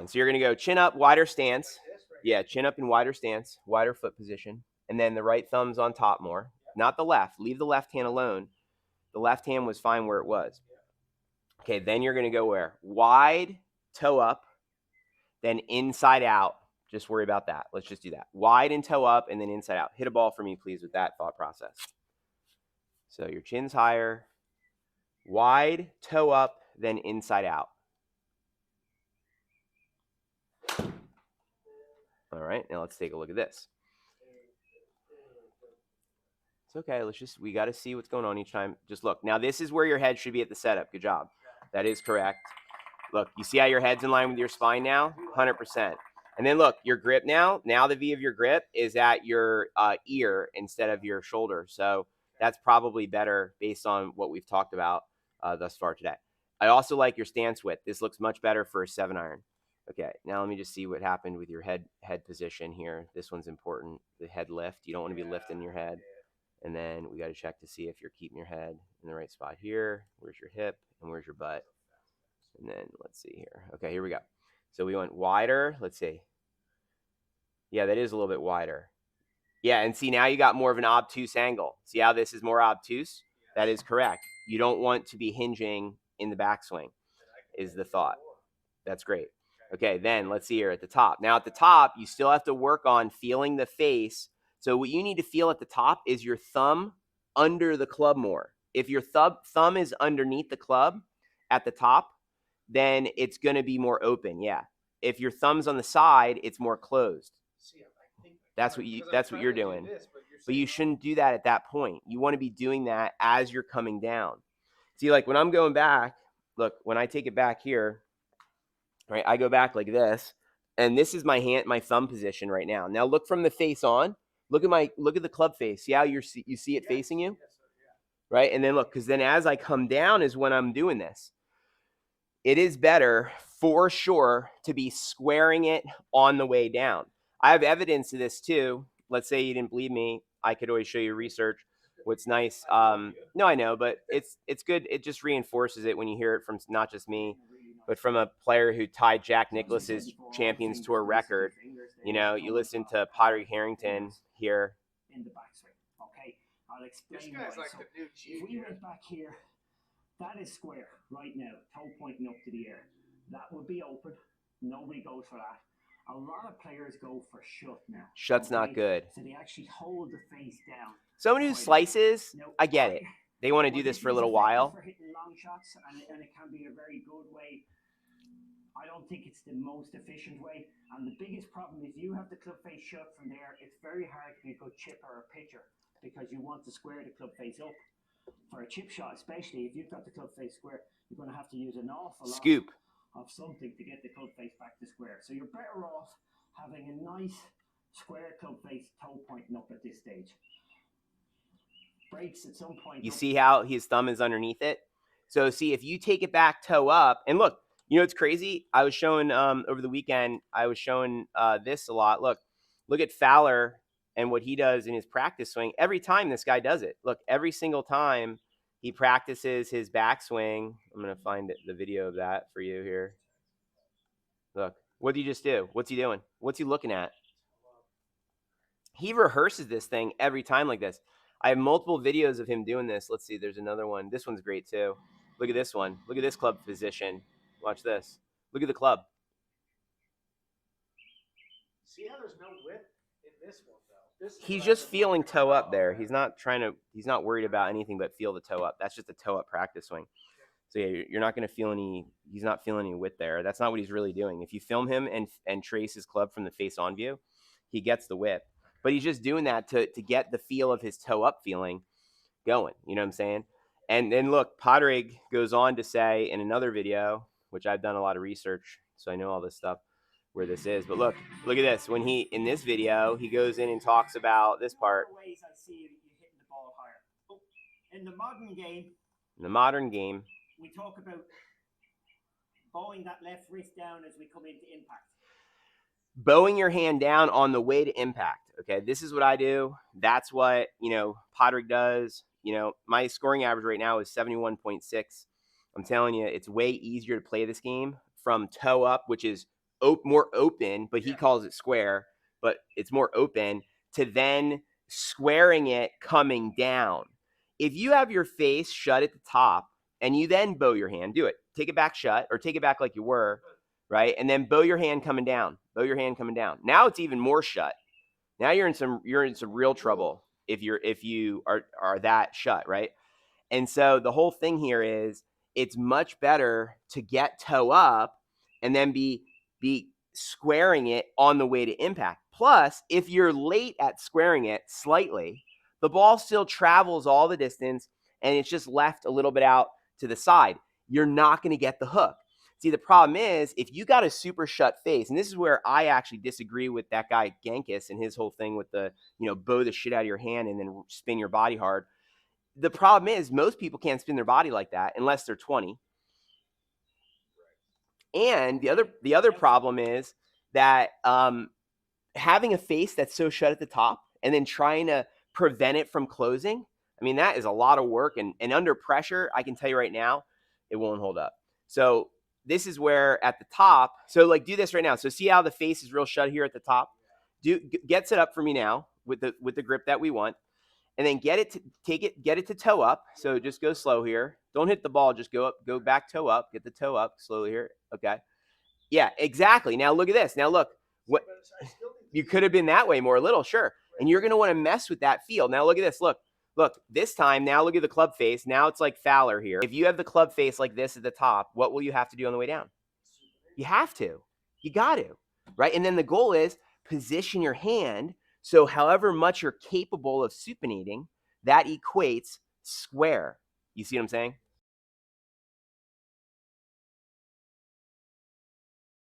So you're going to go chin up, wider stance. Yeah, chin up in wider stance, wider foot position. And then the right thumb's on top more. Not the left. Leave the left hand alone. The left hand was fine where it was. Okay, then you're going to go where? Wide, toe up, then inside out. Just worry about that. Let's just do that. Wide and toe up, and then inside out. Hit a ball for me, please, with that thought process. So your chin's higher. Wide, toe up, then inside out. All right, now let's take a look at this. It's okay. We got to see what's going on each time. Just look. Now, this is where your head should be at the setup. Good job. That is correct. Look, you see how your head's in line with your spine now? 100%. And then look, your grip now the V of your grip is at your ear instead of your shoulder. So that's probably better based on what we've talked about thus far today. I also like your stance width. This looks much better for a 7-iron. Okay, now let me just see what happened with your head position here. This one's important, the head lift. You don't want to be lifting your head. And then we got to check to see if you're keeping your head in the right spot here. Where's your hip and where's your butt? And then let's see here. Okay, here we go. So we went wider. Let's see. Yeah, that is a little bit wider. Yeah, and see, now you got more of an obtuse angle. See how this is more obtuse? That is correct. You don't want to be hinging in the backswing is the thought. That's great. Okay, then let's see here at the top. Now at the top, you still have to work on feeling the face. So what you need to feel at the top is your thumb under the club more. If your thumb is underneath the club at the top, then it's going to be more open. Yeah. If your thumb's on the side, it's more closed. That's what you're doing. But you shouldn't do that at that point. You want to be doing that as you're coming down. See, like when I'm going back, look, when I take it back here, right, I go back like this, and this is my thumb position right now. Now look from the face on. Look at the club face. See how you see it facing you? Right? And then look, because then as I come down is when I'm doing this. It is better for sure to be squaring it on the way down. I have evidence of this too. Let's say you didn't believe me. I could always show you research. What's nice. No, I know, but it's good. It just reinforces it when you hear it from not just me, but from a player who tied Jack Nicklaus's Champions Tour record. You know, you listen to Pottery Harrington here. In the backswing. Okay, I'll explain why. So if we went back here, that is square right now, toe pointing up to the air. That would be open. Nobody goes for that. A lot of players go for shut now. Shut's not good. So they actually hold the face down. Someone who slices, I get it. They want to do this for a little while. For hitting long shots, and it can be a very good way. I don't think it's the most efficient way. And the biggest problem is you have the club face shut from there. It's very hard to be a good chipper or pitcher because you want to square the club face up. For a chip shot, especially if you've got the club face square, you're going to have to use an awful lot of something to get the club face back to square. So you're better off having a nice square club face toe pointing up at this stage. Breaks at some point. You see how his thumb is underneath it? So see, if you take it back toe up, and look, you know, it's crazy. I was showing over the weekend, I was showing this a lot. Look at Fowler and what he does in his practice swing. Every time this guy does it. Look, every single time he practices his backswing. I'm going to find the video of that for you here. Look, what did he just do? What's he doing? What's he looking at? He rehearses this thing every time like this. I have multiple videos of him doing this. Let's see. There's another one. This one's great too. Look at this one. Look at this club position. Watch this. Look at the club. See how there's no width in this one, though? He's just feeling toe up there. He's not worried about anything but feel the toe up. That's just a toe up practice swing. So yeah, you're not going to feel he's not feeling any width there. That's not what he's really doing. If you film him and trace his club from the face on view, he gets the whip. But he's just doing that to get the feel of his toe up feeling going. You know what I'm saying? And then look, Podrig goes on to say in another video, which I've done a lot of research, so I know all this stuff where this is. But look at this. When in this video, he goes in and talks about this part. Ways I see you hitting the ball higher. In the modern game, we talk about bowing that left wrist down as we come into impact. Bowing your hand down on the way to impact. Okay, this is what I do. That's what, Podrick does. My scoring average right now is 71.6. I'm telling you, it's way easier to play this game from toe up, which is more open, but he calls it square, but it's more open, to then squaring it coming down. If you have your face shut at the top and you then bow your hand, do it. Take it back shut, or take it back like you were, right? And then bow your hand coming down. Bow your hand coming down. Now it's even more shut. Now you're in some real trouble if you are that shut, right? And so the whole thing here is it's much better to get toe up and then be squaring it on the way to impact. Plus, if you're late at squaring it slightly, the ball still travels all the distance and it's just left a little bit out to the side. You're not going to get the hook. See, the problem is if you got a super shut face, and this is where I actually disagree with that guy Genghis and his whole thing with the, bow the shit out of your hand and then spin your body hard. The problem is most people can't spin their body like that unless they're 20. And the other problem is that having a face that's so shut at the top and then trying to prevent it from closing, I mean, that is a lot of work. And under pressure, I can tell you right now, it won't hold up. So this is where at the top, so like do this right now. So see how the face is real shut here at the top? Get set up for me now with the grip that we want. And then get it to toe up. So just go slow here. Don't hit the ball. Just go back toe up. Get the toe up slowly here. Okay. Yeah, exactly. Now look at this. Now look, what you could have been that way more a little, sure. And you're going to want to mess with that feel. Now look at this. Look, this time, now look at the club face. Now it's like Fowler here. If you have the club face like this at the top, what will you have to do on the way down? You have to. You got to. Right? And then the goal is position your hand so however much you're capable of supinating, that equates square. You see what I'm saying?